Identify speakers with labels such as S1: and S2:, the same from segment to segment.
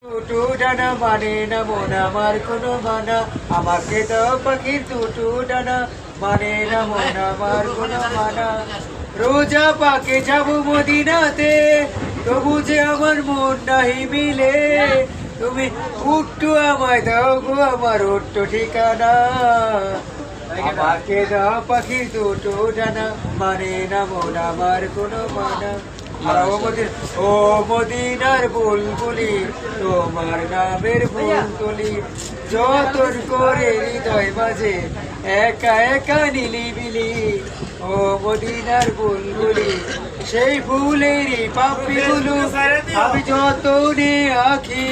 S1: টুটু ডানা মানে না মন আমার কোনো মানা, আমাকে দাও পাখির টুটু ডানা মানে না মন আমার কোনো মানা। রোজা পাকে যাব মদিনাতে, তবু যে আমার মন নাহি মিলে। তুমি উট্টু আমায় দাও গো আমার উট্ট ঠিকানা, আমাকে দাও পাখির দুটো ডানা মানে না মন আমার কোনো মানা। ও মদিনার বুলবুলি, তোমার নামের ফুল তুলি, যতন করে হৃদয় মাঝে একা একা নিলিবিলি। ও মদিনার বুলবুলি, সেই ফুলেরই পাপড়িগুলো আমি যতনে আঁকি,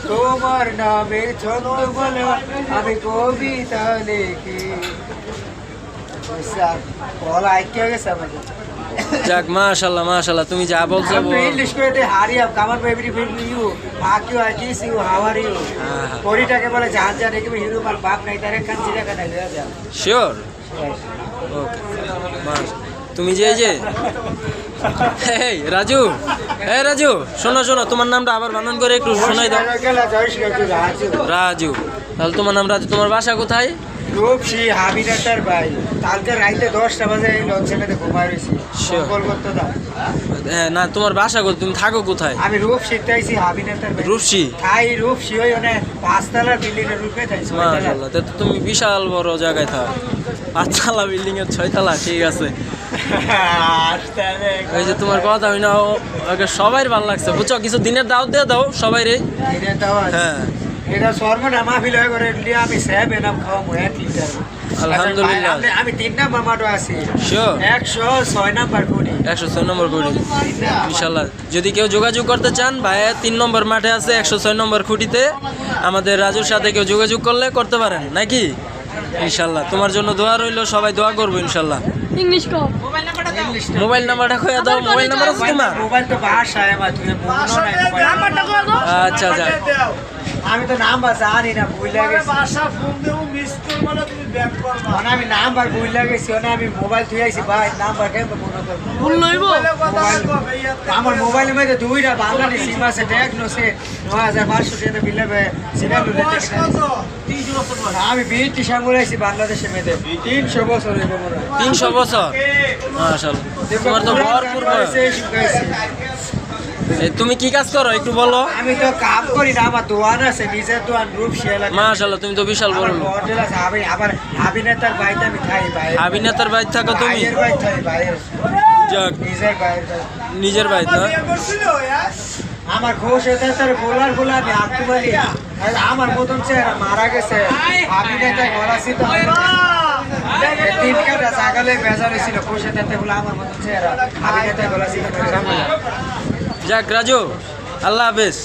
S1: তোমার নামের ছন্দ বলো আমি কবিতা লিখি। বলা আইকে গেছে আমাদের।
S2: যাক মাশাআল্লাহ মাশাআল্লাহ, তুমি যা বলছো
S1: ইংলিশ কইতে হারি up come on baby feel you hug you I kiss you how are you. কোরিটাকে বলে জান জান একে হিরো মার বাপ নাই তারে কান জিরা কাটা দেয়া যায়।
S2: শিওর ওকে মাস। তুমি যে এই যে এই রাজু, এই রাজু শোনো শোনো, তোমার নামটা আবার বানান করে একটু শোনাই দাও। রাজু, তাহলে তোমার নাম রাজু। তোমার বাসা কোথায়?
S1: রূপসী হাবিনাতার ভাই। কালকে রাইতে 10টা বাজে এই লঞ্চেতে ঘুমাই রইছি কলকাতা দা।
S2: হ্যাঁ না, তোমার বাসা কোথায়? তুমি থাকো কোথায়?
S1: আমি রূপসী তাইছি হাবিনাতার ভাই।
S2: রূপসী
S1: তাই রূপসী ওই মানে 5 তলা বিল্ডিং এর রূপে তাইছি।
S2: মাশাআল্লাহ, তো তুমি বিশাল বড় জায়গায় থাকো। 5 তলা বিল্ডিং এর 6 তলা, ঠিক আছে। ওই যে তোমার কথা হই না, ওকে সবাই ভালো লাগছে বুঝছো। কিছু দিনের দাওয়াত দিয়ে দাও সবাই রে।
S1: দিনের দাওয়াত? হ্যাঁ, এটা সর্বনা মাহফিল হয়ে করে লিয়া আমি সাহেব এনাম খাওয়াবো 1 লিটার।
S2: আলহামদুলিল্লাহ।
S1: আমি 3 নাম্বার মাঠে আছি।
S2: Sure
S1: 106 number Cody.
S2: 106 নম্বর কোডি ইনশাআল্লাহ। যদি কেউ যোগাযোগ করতে চান, ভাইয়া 3 নম্বর মাঠে আছে 106 নম্বর খুঁটিতে। আমাদের রাজুর সাথে কেউ যোগাযোগ করলে করতে পারেন নাকি ইনশাআল্লাহ। তোমার জন্য দোয়া রইল, সবাই দোয়া করবো ইনশাআল্লাহ।
S3: ইংলিশ কো
S2: মোবাইল নাম্বারটা কইয়া দাও। মোবাইল নাম্বার আছে তোমার?
S1: মোবাইল তো বাসায় আমার, তুমি মনে নাই
S3: নাম্বারটা কো দাও।
S2: আচ্ছা আচ্ছা,
S1: আমি তো নাম্বার জানি না, ভুলে গেছি।
S4: বাসা ফোন দেবো, মিস কল মানে তুমি ব্যাক করবা।
S1: মানে আমি নাম্বার ভুলে গেছি, মানে আমি মোবাইল থুই আইছি ভাই, নাম্বার কেমন মনে করব?
S3: ভুল লইব।
S1: আমার মোবাইলের মধ্যে দুইটা বাংলাদেশ সিম আছে, টেকনো সে 9500 টাকা বিলে সিনেমা লুলে।
S4: 300 বছর বয়স।
S1: আমি বিটি সামুরাইছি বাংলাদেশের মধ্যে 300 বছর হইব মোরা।
S2: 300 বছর মাশাআল্লাহ। তোমার তো ভরপুর বয়স। এই তুমি কি কাজ করো একটু বলো।
S1: আমি তো কাম করি না, আমার দোয়ান আছে, নিজের দোয়ান রূপসী এলাকা।
S2: মাশাআল্লাহ, তুমি তো বিশাল বড় লোক।
S1: হোটেল আছে, আবার হাবিনাতার বাইতে আমি খাই ভাই।
S2: আবিনাতার বাইত থাকো তুমি?
S1: ভাইয়ের বাইত খাই ভাইয়ের।
S2: যাক,
S1: নিজের বাইত।
S2: নিজের বাইত না?
S1: আমার ঘোষ হতে তার বোলার বলে আমি আঁকতে পারি। আমার মতন চেহারা মারা গেছে, হাবিনাতায় গলা ছিল। 3 কাটা জাগালে বেজার হয়েছিল, ঘোষ হতে বলে আমার মতন চেহারা, হাবিনাতায় গলা ছিল।
S2: যাক রাজু, আল্লাহ হাফেজ।